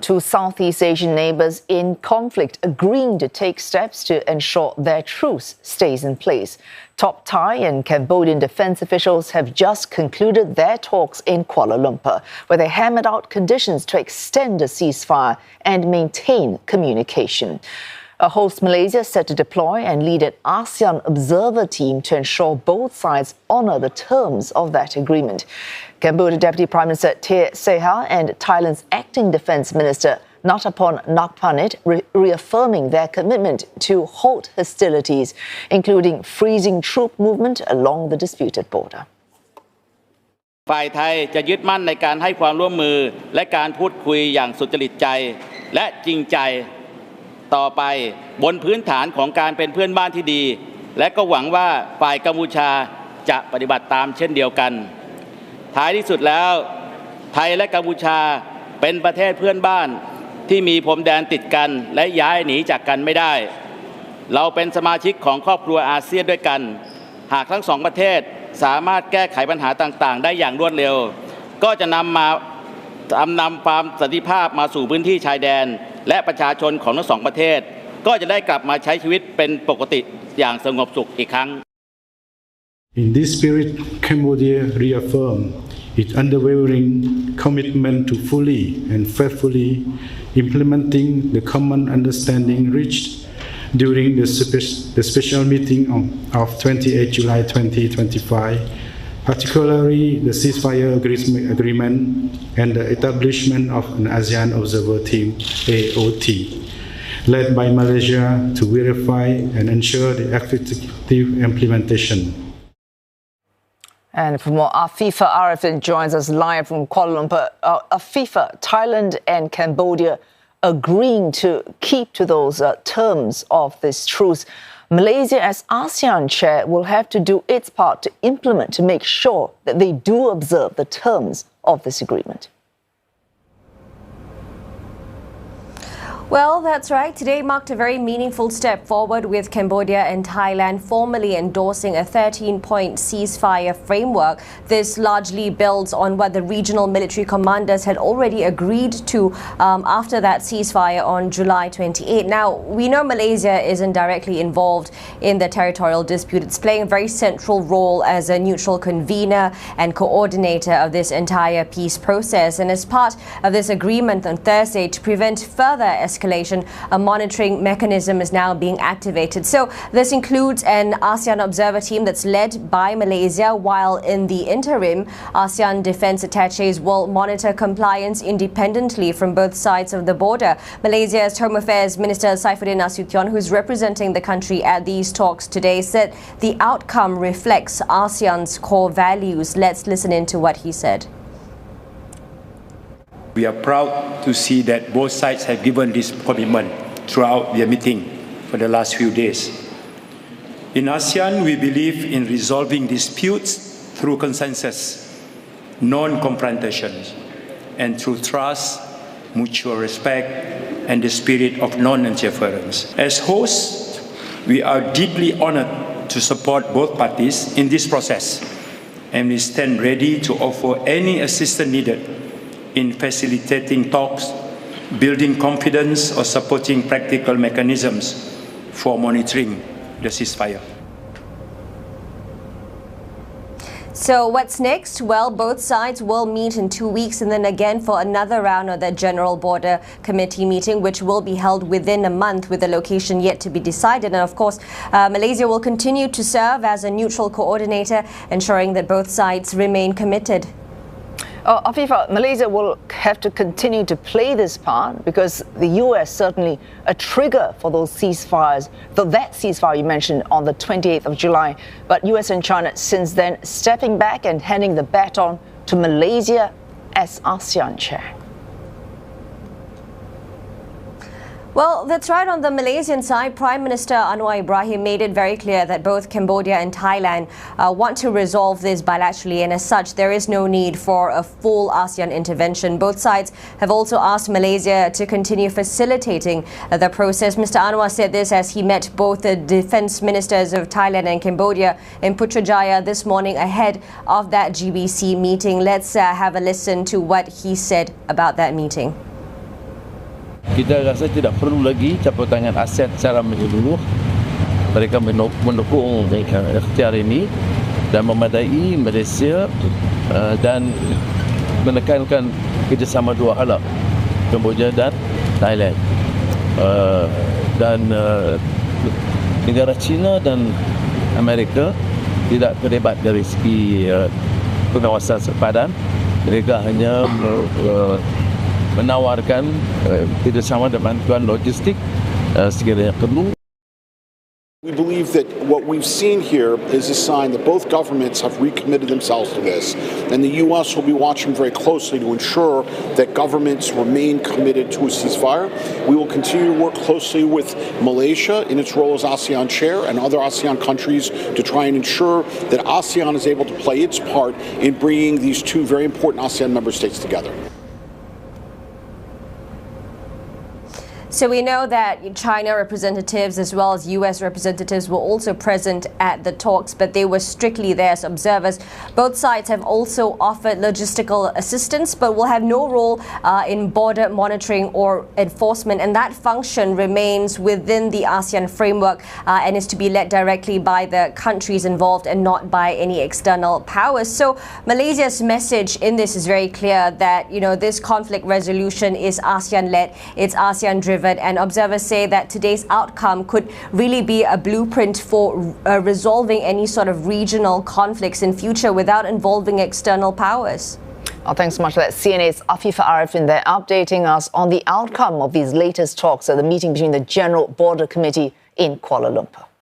Two Southeast Asian neighbours in conflict agreeing to take steps to ensure their truce stays in place. Top Thai and Cambodian defence officials have just concluded their talks in Kuala Lumpur, where they hammered out conditions to extend a ceasefire and maintain communication. A host Malaysia set to deploy and lead an ASEAN observer team to ensure both sides honour the terms of that agreement. Cambodia Deputy Prime Minister Thea Seha and Thailand's acting Defence Minister Natapon Nakpanit reaffirming their commitment to halt hostilities, including freezing troop movement along the disputed border. ฝ่ายไทยจะยึดมั่นในการให้ความร่วมมือและการพูดคุยอย่างสุจริตใจและจริงใจต่อไปบนพื้นฐานของการเป็นเพื่อนบ้านที่ดีและก็หวังว่าฝ่ายกัมพูชาจะปฏิบัติตามเช่นเดียวกันท้ายที่สุดแล้วไทยและกัมพูชาเป็นประเทศเพื่อนบ้านที่มีพรมแดนติดกันและย้ายหนีจากกันไม่ได้เราเป็นสมาชิกของครอบครัวอาเซียนด้วยกันหากทั้งสองประเทศสามารถแก้ไขปัญหาต่างๆได้อย่างรวดเร็วก็จะนำความสันติภาพมาสู่พื้นที่ชายแดนและประชาชนของทั้งสองประเทศก็จะได้กลับมาใช้ชีวิตเป็นปกติอย่างสงบสุขอีกครั้ง In this spirit, Cambodia reaffirmed its unwavering commitment to fully and faithfully implementing the common understanding reached during the special meeting of 28 July 2025, particularly the ceasefire agreement and the establishment of an ASEAN Observer Team (AOT), led by Malaysia to verify and ensure the effective implementation. And for more, Afifah Ariffin joins us live from Kuala Lumpur. Afifah, Thailand and Cambodia agreeing to keep to those terms of this truce. Malaysia, as ASEAN chair, will have to do its part to implement, to make sure that they do observe the terms of this agreement. Well, that's right. Today marked a very meaningful step forward with Cambodia and Thailand formally endorsing a 13-point ceasefire framework. This largely builds on what the regional military commanders had already agreed to after that ceasefire on July 28. Now, we know Malaysia isn't directly involved in the territorial dispute. It's playing a very central role as a neutral convener and coordinator of this entire peace process. And as part of this agreement on Thursday to prevent further escalation, a monitoring mechanism is now being activated. So this includes an ASEAN observer team that's led by Malaysia, while in the interim, ASEAN defence attaches will monitor compliance independently from both sides of the border. Malaysia's Home Affairs Minister Saifuddin Nasution, who's representing the country at these talks today, said the outcome reflects ASEAN's core values. Let's listen in to what he said. We are proud to see that both sides have given this commitment throughout their meeting for the last few days. In ASEAN, we believe in resolving disputes through consensus, non-confrontation, and through trust, mutual respect, and the spirit of non-interference. As hosts, we are deeply honored to support both parties in this process, and we stand ready to offer any assistance needed in facilitating talks, building confidence, or supporting practical mechanisms for monitoring the ceasefire. So what's next? Well, both sides will meet in 2 weeks and then again for another round of the General Border Committee meeting, which will be held within a month with the location yet to be decided. And of course, Malaysia will continue to serve as a neutral coordinator, ensuring that both sides remain committed. Afifah, Malaysia will have to continue to play this part because the US certainly a trigger for those ceasefires, though that ceasefire you mentioned on the 28th of July. But US and China since then stepping back and handing the baton to Malaysia as ASEAN chair. Well, that's right. On the Malaysian side, Prime Minister Anwar Ibrahim made it very clear that both Cambodia and Thailand want to resolve this bilaterally, and as such, there is no need for a full ASEAN intervention. Both sides have also asked Malaysia to continue facilitating the process. Mr. Anwar said this as he met both the defence ministers of Thailand and Cambodia in Putrajaya this morning ahead of that GBC meeting. Let's have a listen to what he said about that meeting. Kita rasa tidak perlu lagi campur tangan ASEAN secara menyeluruh. Mereka mendukung ikhtiar ini dan memadai Malaysia dan menekankan kerjasama dua hala, Cambodia dan Thailand. Dan negara China dan Amerika tidak terlibat dari segi pengawasan sepadan. Mereka hanya menawarkan kerjasama dan bantuan logistik sekiranya perlu. We believe that what we've seen here is a sign that both governments have recommitted themselves to this, and the U.S. will be watching very closely to ensure that governments remain committed to a ceasefire. We will continue to work closely with Malaysia in its role as ASEAN chair and other ASEAN countries to try and ensure that ASEAN is able to play its part in bringing these two very important ASEAN member states together. So we know that China representatives as well as US representatives were also present at the talks, but they were strictly there as observers. Both sides have also offered logistical assistance, but will have no role in border monitoring or enforcement, and that function remains within the ASEAN framework and is to be led directly by the countries involved and not by any external powers. So Malaysia's message in this is very clear that, you know, this conflict resolution is ASEAN-led, it's ASEAN-driven, and observers say that today's outcome could really be a blueprint for resolving any sort of regional conflicts in future without involving external powers. Oh, thanks so much for that. CNA's Afifah Ariffin there updating us on the outcome of these latest talks at the meeting between the General Border Committee in Kuala Lumpur.